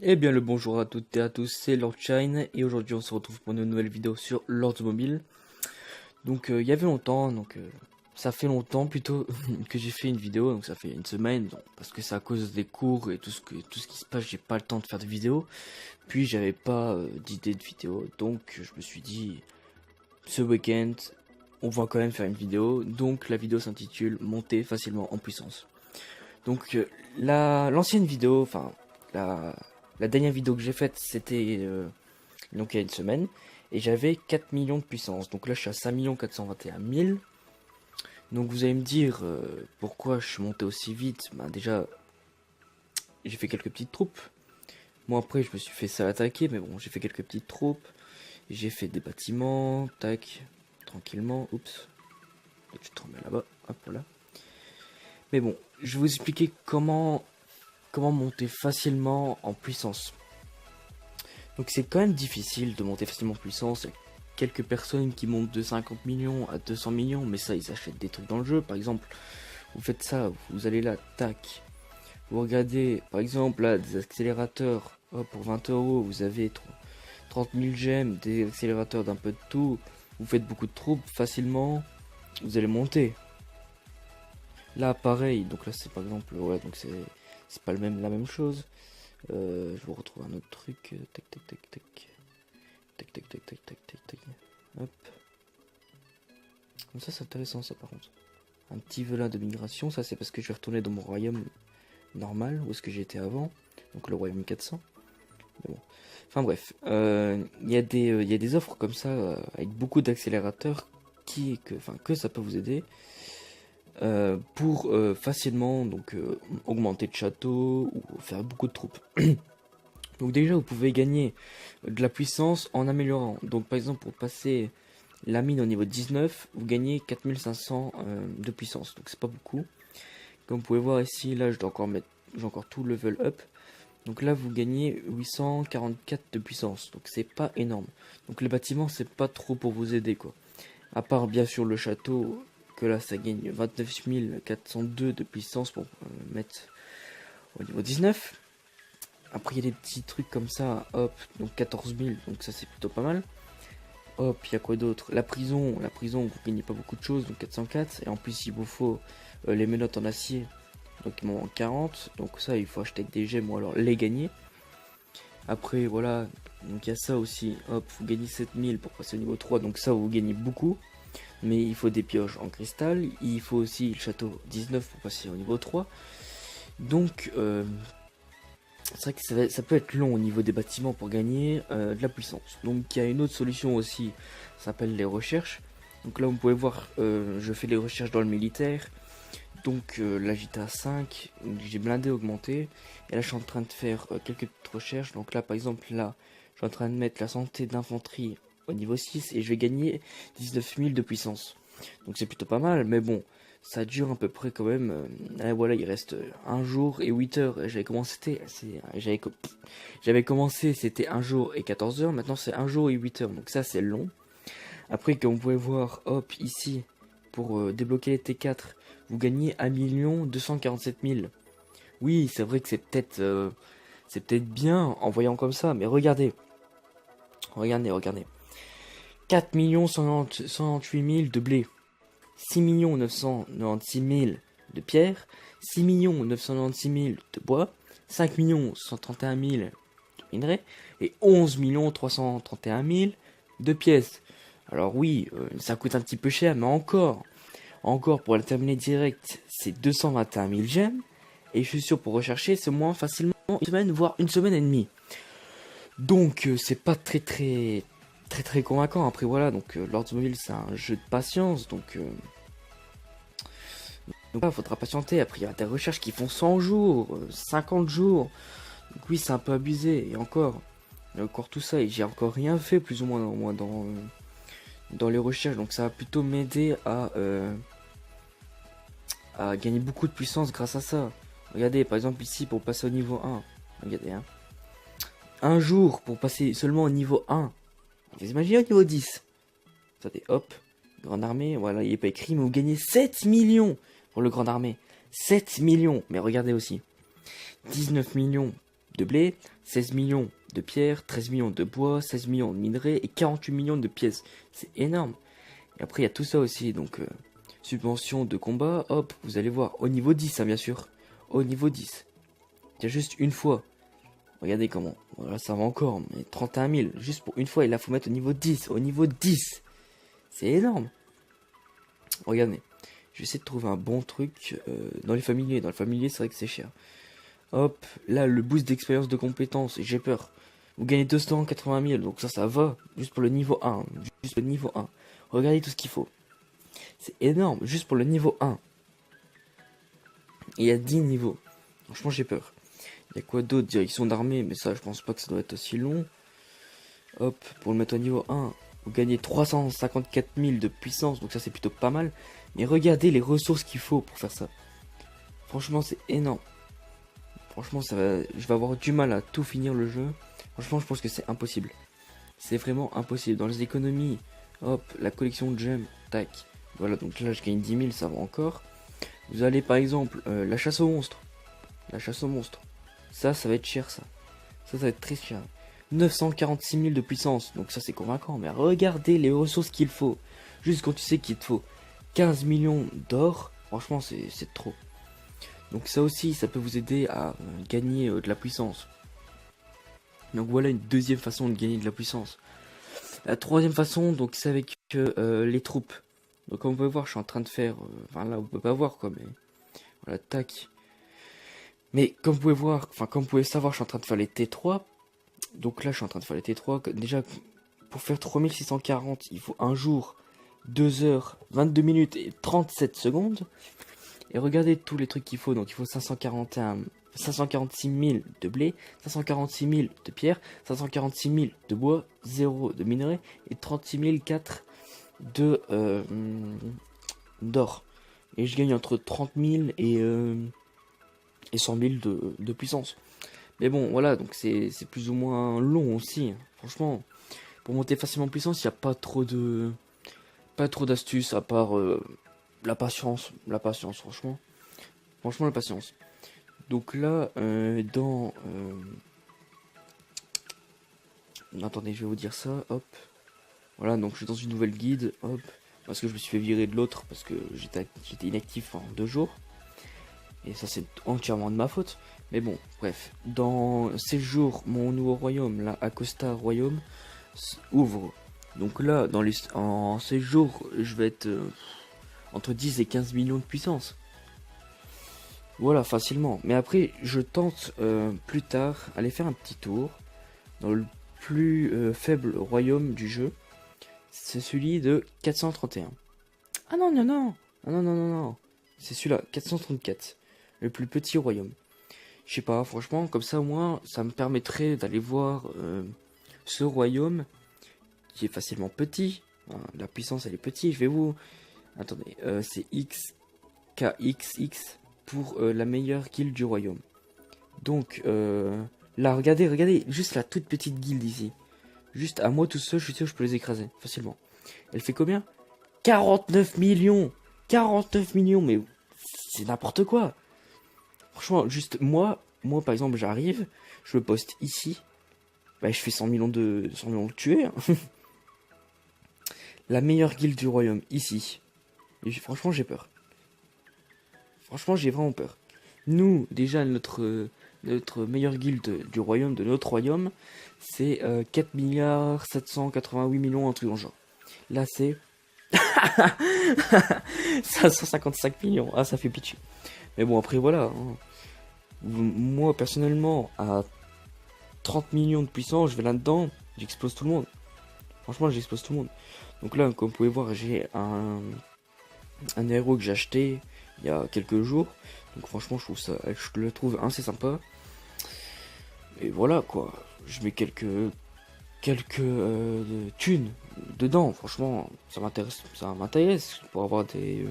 Eh bien le bonjour à toutes et à tous, c'est Lord Shine et aujourd'hui on se retrouve pour une nouvelle vidéo sur Lord Mobile. Donc il y avait longtemps, ça fait longtemps plutôt que j'ai fait une vidéo, donc ça fait une semaine, donc, parce que c'est à cause des cours et tout ce qui se passe, j'ai pas le temps de faire de vidéo. Puis j'avais pas d'idée de vidéo, donc je me suis dit ce week-end on va quand même faire une vidéo. Donc la vidéo s'intitule Monter facilement en puissance. Donc l'ancienne vidéo, la dernière vidéo que j'ai faite, c'était donc il y a une semaine, et j'avais 4 millions de puissance. Donc là je suis à 5 421 000. Donc vous allez me dire pourquoi je suis monté aussi vite. Ben déjà j'ai fait quelques petites troupes. Moi après je me suis fait ça attaquer, mais bon j'ai fait quelques petites troupes. J'ai fait des bâtiments, tac, tranquillement, oups. Et tu te remets là-bas, hop là. Mais bon, je vais vous expliquer comment monter facilement en puissance. Donc c'est quand même difficile de monter facilement en puissance. Il y a quelques personnes qui montent de 50 millions à 200 millions, mais ça ils achètent des trucs dans le jeu. Par exemple, vous faites ça, vous allez là, tac. Vous regardez, par exemple, là, des accélérateurs, hop, pour 20 euros, vous avez 30 000 gemmes, des accélérateurs d'un peu de tout. Vous faites beaucoup de troupes facilement, vous allez monter. Là, pareil, donc là c'est par exemple, ouais, donc c'est pas la même chose. Je vous retrouve un autre truc, tac tac tac tac. Tac tac tac tac tac tac tac. Hop. Comme ça c'est intéressant ça par contre. Un petit velin de migration, ça c'est parce que je vais retourner dans mon royaume normal, où est-ce que j'étais avant. Donc le royaume 400. Mais bon. Enfin bref, il y a des offres comme ça, avec beaucoup d'accélérateurs, que ça peut vous aider. Pour facilement augmenter de château ou faire beaucoup de troupes. Donc déjà vous pouvez gagner de la puissance en améliorant. Donc par exemple pour passer la mine au niveau 19, vous gagnez 4500 de puissance. Donc c'est pas beaucoup. Comme vous pouvez voir ici, là j'ai encore tout level up. Donc là vous gagnez 844 de puissance. Donc c'est pas énorme. Donc les bâtiments c'est pas trop pour vous aider quoi. À part bien sûr le château, que là ça gagne 29 402 de puissance pour mettre au niveau 19. Après, il y a des petits trucs comme ça, hop, donc 14 000, donc ça c'est plutôt pas mal. Hop, il y a quoi d'autre? La prison, vous gagnez pas beaucoup de choses, donc 404. Et en plus, il vous faut les menottes en acier, donc il m'en manque 40. Donc ça, il faut acheter avec des gemmes ou alors les gagner. Après, voilà, donc il y a ça aussi, hop, vous gagnez 7000 pour passer au niveau 3, donc ça, vous gagnez beaucoup. Mais il faut des pioches en cristal, il faut aussi le château 19 pour passer au niveau 3. Donc, c'est vrai que ça peut être long au niveau des bâtiments pour gagner de la puissance. Donc il y a une autre solution aussi, ça s'appelle les recherches. Donc là vous pouvez voir, je fais les recherches dans le militaire. Donc là j'étais à 5, j'ai blindé augmenté. Et là je suis en train de faire quelques petites recherches. Donc là par exemple là, je suis en train de mettre la santé d'infanterie au niveau 6 et je vais gagner 19 000 de puissance. Donc c'est plutôt pas mal, mais bon, ça dure à peu près quand même. Voilà, il reste un jour et 8 heures. J'avais commencé, c'était un jour et 14 heures. Maintenant, c'est un jour et 8 heures. Donc ça, c'est long. Après, comme vous pouvez voir, hop, ici, pour débloquer les T4, vous gagnez 1 247 000. Oui, c'est vrai que c'est peut-être bien en voyant comme ça, mais regardez. Regardez. 4 198 000 de blé. 6 996 000 de pierre, 6 996 000 de bois, 5 131 000 de minerais et 11 331 000 de pièces. Alors oui, ça coûte un petit peu cher, mais encore pour le terminer direct, c'est 221 000 gemmes. Et je suis sûr pour rechercher, c'est moins facilement une semaine, voire une semaine et demie. Donc c'est pas très convaincant. Après voilà, donc Lords Mobile c'est un jeu de patience, donc là, faudra patienter. Après, il y a des recherches qui font 100 jours, 50 jours. Donc oui, c'est un peu abusé. Et encore, tout ça, et j'ai encore rien fait plus ou moins dans les recherches. Donc ça va plutôt m'aider à gagner beaucoup de puissance grâce à ça. Regardez, par exemple ici, pour passer au niveau 1. Regardez, hein. Un jour pour passer seulement au niveau 1. Vous imaginez au niveau 10. Attendez, hop. Grande armée, voilà, il n'est pas écrit, mais vous gagnez 7 millions pour le grande armée. 7 millions. Mais regardez aussi. 19 millions de blé, 16 millions de pierres, 13 millions de bois, 16 millions de minerais et 48 millions de pièces. C'est énorme. Et après, il y a tout ça aussi, donc subvention de combat, hop, vous allez voir, au niveau 10, hein, bien sûr. Au niveau 10. Il y a juste une fois. Regardez comment, voilà, ça va encore, mais 31 000, juste pour une fois, et là, faut mettre au niveau 10, au niveau 10. C'est énorme. Regardez, je vais essayer de trouver un bon truc dans les familiers. Dans le familier, c'est vrai que c'est cher. Hop, là, le boost d'expérience de compétences, j'ai peur. Vous gagnez 280 000, donc ça va, juste pour le niveau 1. Juste le niveau 1. Regardez tout ce qu'il faut. C'est énorme, juste pour le niveau 1. Et il y a 10 niveaux. Franchement, j'ai peur. Il y a quoi d'autre? Direction d'armée, mais ça, je pense pas que ça doit être aussi long. Hop, pour le mettre au niveau 1, vous gagnez 354 000 de puissance, donc ça, c'est plutôt pas mal. Mais regardez les ressources qu'il faut pour faire ça. Franchement, c'est énorme. Franchement, je vais avoir du mal à tout finir le jeu. Franchement, je pense que c'est impossible. C'est vraiment impossible. Dans les économies, hop, la collection de gemmes, tac. Voilà, donc là, je gagne 10 000, ça va encore. Vous allez, par exemple, la chasse aux monstres. La chasse aux monstres. Ça va être cher, ça. Ça va être très cher. 946 000 de puissance, donc ça, c'est convaincant. Mais regardez les ressources qu'il faut. Juste quand tu sais qu'il te faut 15 millions d'or, franchement, c'est trop. Donc ça aussi, ça peut vous aider à gagner de la puissance. Donc voilà une deuxième façon de gagner de la puissance. La troisième façon, donc c'est avec les troupes. Donc comme vous pouvez voir, je suis en train de faire... Enfin là, vous pouvez pas voir quoi, mais... Voilà, tac. Mais comme vous pouvez voir, enfin comme vous pouvez savoir, je suis en train de faire les T3. Donc là, je suis en train de faire les T3. Déjà, pour faire 3640, il faut 1 jour, 2 heures, 22 minutes et 37 secondes. Et regardez tous les trucs qu'il faut. Donc il faut 546 000 de blé, 546 000 de pierre, 546 000 de bois, 0 de minerais et 36 004 de d'or. Et je gagne entre 30 000 et 100 000 de puissance. Mais bon, voilà, donc c'est plus ou moins long aussi. Franchement, pour monter facilement en puissance, il n'y a pas trop d'astuces à part la patience, franchement. Franchement, la patience. Donc là, attendez, je vais vous dire ça, hop. Voilà, donc je suis dans une nouvelle guide, hop. Parce que je me suis fait virer de l'autre, parce que j'étais inactif en 2 jours. Et ça, c'est entièrement de ma faute. Mais bon, bref. Dans séjour, mon nouveau royaume, là, Acosta Royaume, ouvre. Donc là, en séjour, je vais être entre 10 et 15 millions de puissance. Voilà, facilement. Mais après, je tente plus tard aller faire un petit tour dans le plus faible royaume du jeu. C'est celui de 431. Ah non, non, non. Ah non, non, non, non. C'est celui-là, 434. Le plus petit royaume. Je sais pas, franchement, comme ça au moins, ça me permettrait d'aller voir ce royaume qui est facilement petit. La puissance, elle est petite. Je vais vous... Attendez, c'est XKXX pour la meilleure guilde du royaume. Donc, là, regardez, juste la toute petite guilde ici. Juste à moi tout seul, je suis sûr que je peux les écraser facilement. Elle fait combien? 49 millions 49 millions, mais c'est n'importe quoi. Franchement, juste moi par exemple, j'arrive, je me poste ici. Bah, je fais 100 millions de tués. Hein. La meilleure guilde du royaume, ici. Et franchement, j'ai peur. Franchement, j'ai vraiment peur. Nous, déjà, notre meilleure guilde du royaume, de notre royaume, c'est 4 milliards 788 millions, un truc dans le genre. Là, c'est 555 millions. Ah, ça fait pitié. Mais bon, après, voilà. Hein. Moi, personnellement, à 30 millions de puissance, je vais là-dedans, j'explose tout le monde. Franchement, j'explose tout le monde. Donc là, comme vous pouvez voir, j'ai un héros que j'ai acheté il y a quelques jours. Donc franchement, je le trouve assez sympa. Et voilà quoi, je mets quelques thunes dedans. Franchement, ça m'intéresse pour avoir des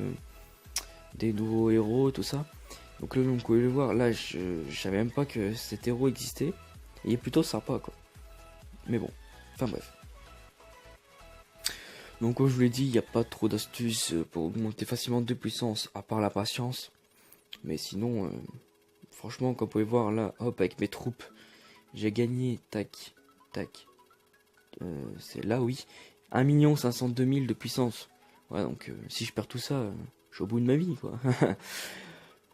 nouveaux héros, tout ça. Donc là, vous pouvez le voir. Là, je savais même pas que cet héros existait. Il est plutôt sympa quoi. Mais bon, enfin bref. Donc comme je vous l'ai dit, il n'y a pas trop d'astuces pour augmenter facilement de puissance, à part la patience. Mais sinon, franchement, comme vous pouvez voir là, hop, avec mes troupes, J'ai gagné, tac, tac. C'est là, oui. 1 502 000 de puissance. Ouais, donc si je perds tout ça, je suis au bout de ma vie, quoi.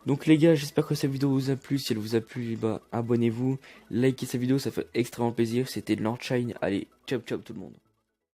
Donc les gars, j'espère que cette vidéo vous a plu. Si elle vous a plu, bah, abonnez-vous. Likez cette vidéo, ça fait extrêmement plaisir. C'était Lord Shine. Allez, ciao ciao tout le monde.